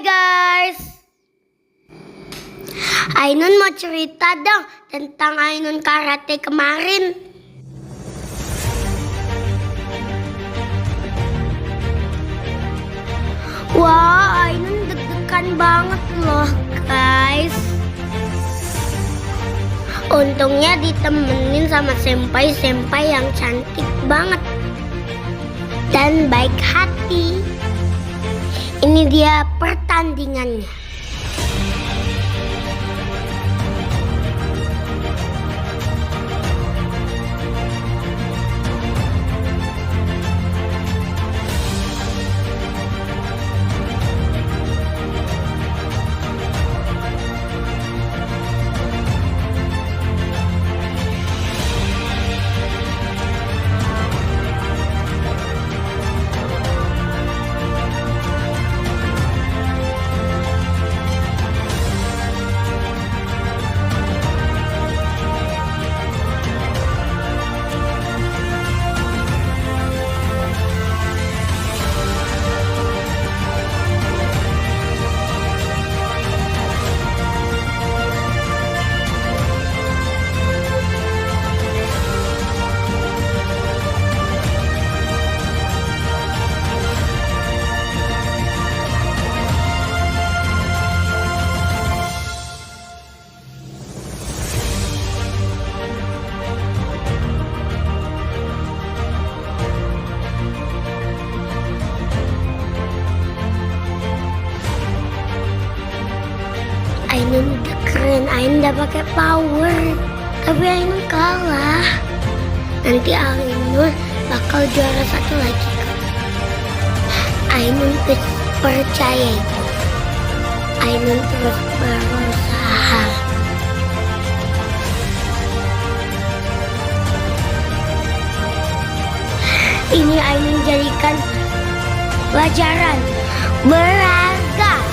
guys, Ainun mau cerita dong tentang Ainun karate kemarin. Wah, Ainun deg-degan banget loh guys. Untungnya ditemenin sama senpai-senpai yang cantik banget dan baik hati. Ini dia pertandingannya. Ainun udah keren, Ainun udah pakai power, tapi Ainun kalah. Nanti Ainun bakal juara satu lagi. Ainun percaya itu. Ainun terus berusaha. Ini Ainun jadikan pelajaran berharga.